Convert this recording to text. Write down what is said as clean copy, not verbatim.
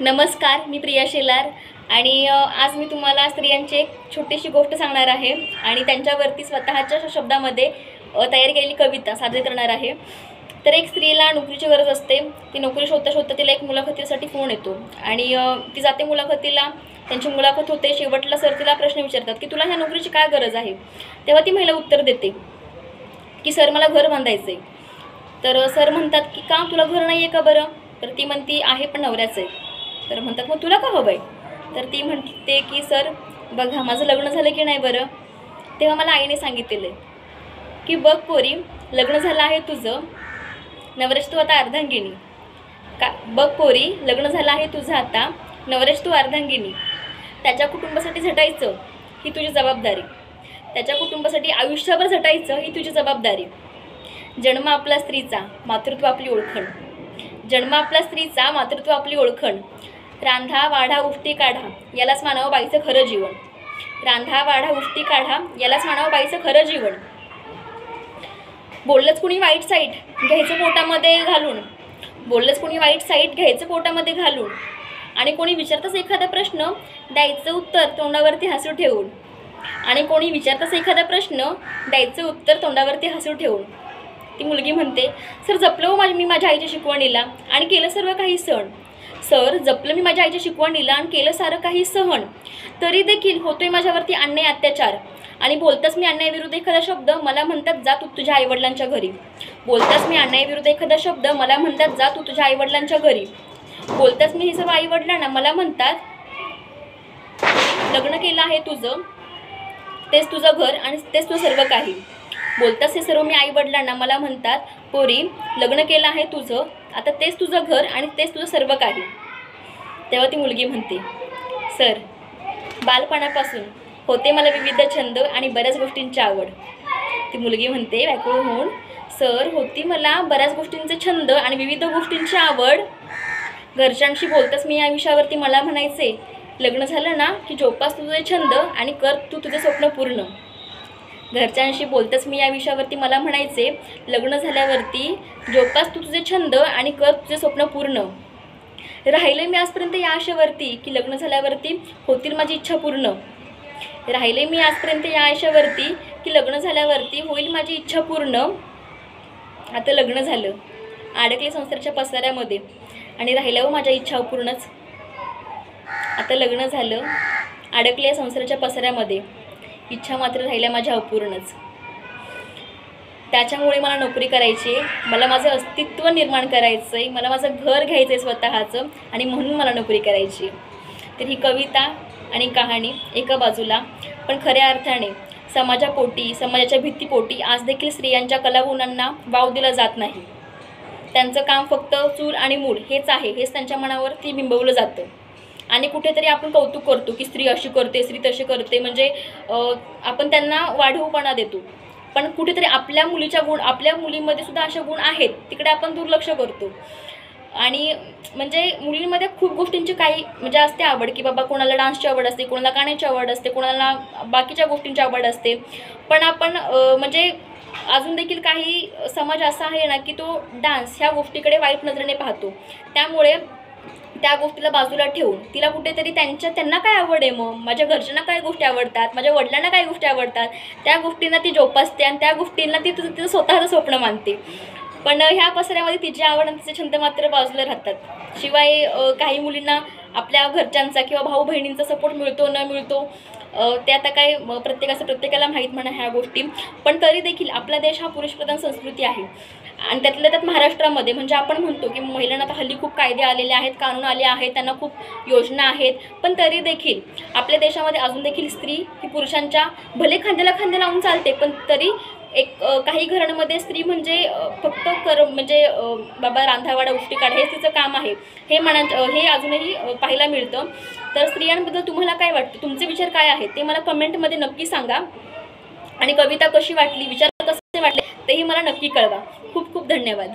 नमस्कार, मी प्रिया शेलार आणि आज मी तुम्हाला स्त्रियांची एक छोटीशी गोष्ट सांगणार आहे आणि त्यांच्यावरती स्वतःच्या शब्दामध्ये तयारी केलेली कविता सादर करणार आहे। तर एक स्त्रीला नोकरीची गरज असते। ती नोकरी शोधता शोधता तिला एक मुलाखतीसाठी फोन येतो आणि ती जाते मुलाखतीला। त्यांची मुलाखत होते। शेवटला सर तिला प्रश्न विचारतात की तुला ह्या नोकरीची काय गरज आहे। तेव्हा ती महिला उत्तर देते की सर मला घर बांधायचं आहे। तर सर म्हणतात की का तुला घर नाही आहे का बरं। तर ती म्हणती आहे पण नवऱ्याचं आहे। तर म्हणतात मग तुला का हवं आहे। तर ती म्हणते की सर बघा माझं लग्न झालं की नाही बरं। तेव्हा मला आईने सांगितलेलं की बघ पोरी लग्न झालं आहे तुझं, नवऱ्याची तू आता अर्धांगिनी का। बघ पोरी लग्न झालं आहे तुझं आता, नवऱ्याची तू अर्धांगिनी। त्याच्या कुटुंबासाठी झटायचं ही तुझी जबाबदारी, त्याच्या कुटुंबासाठी आयुष्यभर झटायचं ही तुझी जबाबदारी। जन्म आपला स्त्रीचा मातृत्व आपली ओळखण, जन्म आपला स्त्रीचा मातृत्व आपली ओळखण। रांधा वाढा उष्टी काढा यालाच मानावं बाईचं खरं जीवन, रांधा वाढा उष्टी काढा यालाच मानावं बाईचं खरं जीवन। बोललंच कुणी वाईट साईट घ्यायचं पोटामध्ये घालून, बोललंच कुणी वाईट साईट घ्यायचं पोटामध्ये घालून। आणि कोणी विचारतच एखादा प्रश्न द्यायचं उत्तर तोंडावरती हसू ठेवून, आणि कोणी विचारतच एखादा प्रश्न द्यायचं उत्तर तोंडावरती हसू ठेवून। ती मुलगी म्हणते सर जपलं मी माझ्या आईच्या शिकवणीला आणि केलं सर्व काही सहन। सर जपलं मी माझ्या आईच्या शिकवणीला आणि केलं सारं काही सहन, तरी देखील होतोय माझ्यावरती अन्याय अत्याचार। आणि बोलताच मी अन्यायाविरुद्ध एखादा शब्द मला म्हणतात जा तू तुझ्या आईवडिलांच्या घरी। बोलताच मी अन्यायाविरुद्ध एखादा शब्द मला म्हणतात जा तू तुझ्या आईवडिलांच्या घरी। बोलताच मी हे सर्व आईवडिलांना मला म्हणतात लग्न केलं आहे तुझं तेच तुझं घर आणि तेच तुझं सर्व काही। बोलताच हे सर्व मी आईवडिलांना मला म्हणतात पोरी लग्न केलं आहे तुझं आता तेच तुझं घर आणि तेच तुझं सर्व काही। तेव्हा ती मुलगी म्हणते सर बालपणापासून होते मला विविध छंद आणि बऱ्याच गोष्टींची आवड। ती मुलगी म्हणते व्याकुळ होऊन सर होती मला बऱ्याच गोष्टींचे छंद आणि विविध गोष्टींची आवड। घरच्यांशी बोलताच मी या विषयावरती मला म्हणायचे लग्न झालं ना की जोपास तुझे छंद आणि कर तू तुझे स्वप्न पूर्ण। घरच्यांशी बोलताच मी या विषयावरती मला म्हणायचे लग्न झाल्यावरती जोपास तू तुझे छंद आणि कर तुझे स्वप्न पूर्ण। राहिले मी आजपर्यंत या आशेवरती की लग्न झाल्यावरती होतील माझी इच्छा पूर्ण। राहिले मी आजपर्यंत या आशेवरती की लग्न झाल्यावरती होईल माझी इच्छा पूर्ण। आता लग्न झालं अडकले संसाराच्या पसाऱ्यामध्ये आणि राहिल्यावर माझ्या इच्छा अपूर्णच। आता लग्न झालं अडकले संसाराच्या पसाऱ्यामध्ये, इच्छा मात्र राहिल्या माझ्या अपूर्णच। त्याच्यामुळे मला नोकरी करायची आहे, मला माझं अस्तित्व निर्माण करायचं आहे, मला माझं घर घ्यायचं आहे स्वतःचं आणि म्हणून मला नोकरी करायची आहे। तर ही कविता आणि कहाणी एका बाजूला, पण खऱ्या अर्थाने समाजापोटी समाजाच्या भीतीपोटी आज देखील स्त्रियांच्या कलागुणांना वाव दिला जात नाही। त्यांचं काम फक्त चूल आणि मूल हेच आहे, हेच त्यांच्या मनावरती बिंबवलं जातं। आणि कुठेतरी आपण कौतुक करतो की स्त्री अशी करते स्त्री तशी करते, म्हणजे आपण त्यांना वाढवूपणा देतो। पण कुठेतरी आपल्या मुलीच्या गुण आपल्या मुलीमध्ये सुद्धा असे गुण आहेत तिकडे आपण दुर्लक्ष करतो। आणि म्हणजे मुलींमध्ये खूप गोष्टींची काही म्हणजे असते आवड की बाबा कोणाला डान्सची आवड असते, कोणाला गाण्याची आवड असते, कोणाला बाकीच्या गोष्टींची आवड असते। पण आपण म्हणजे अजून देखील काही समाज असा आहे ना की तो डान्स ह्या गोष्टीकडे वाईट नजरेने पाहतो। त्यामुळे त्या गोष्टीला बाजूला ठेवून तिला कुठेतरी त्यांना काय आवड आहे, मग माझ्या घरच्यांना काय गोष्टी आवडतात, माझ्या वडिलांना काय गोष्टी आवडतात त्या गोष्टींना ती जोपासते आणि त्या गोष्टींना ती तिचं स्वतःचं स्वप्न मानते। पण ह्या पसऱ्यामध्ये तिची आवड आणि तिचे छंद मात्र बाजूला राहतात। शिवाय काही मुलींना आपल्या घरच्यांचा किंवा भाऊ बहिणींचा सपोर्ट मिळतो न मिळतो ते आता काय प्रत्येकाला माहीत म्हणा ह्या गोष्टी। पण तरी देखील आपला देश हा पुरुषप्रधान संस्कृती आहे आणि त्यातल्या त्यात महाराष्ट्रामध्ये म्हणजे आपण म्हणतो की महिलांना आता हल्ली खूप कायदे आलेले आहेत, कानून आले आहेत, त्यांना खूप योजना आहेत। पण तरी देखील आपल्या देशामध्ये अजून देखील स्त्री ही पुरुषांच्या भले खांद्याला खांदे लावून चालते, पण तरी काही घरांमध्ये स्त्री म्हणजे फक्त म्हणजे बाबा रांधावाडा उष्टी काढा हेच तिचं काम आहे हे अजूनही पाहायला मिळतं। तर स्त्रियांबद्दल तुम्हाला काय वाटतं, तुमचे विचार काय आहेत ते मला कमेंटमध्ये नक्की सांगा। आणि कविता कशी वाटली, विचार कसे वाटले तेही मला नक्की कळवा। खूप खूप धन्यवाद।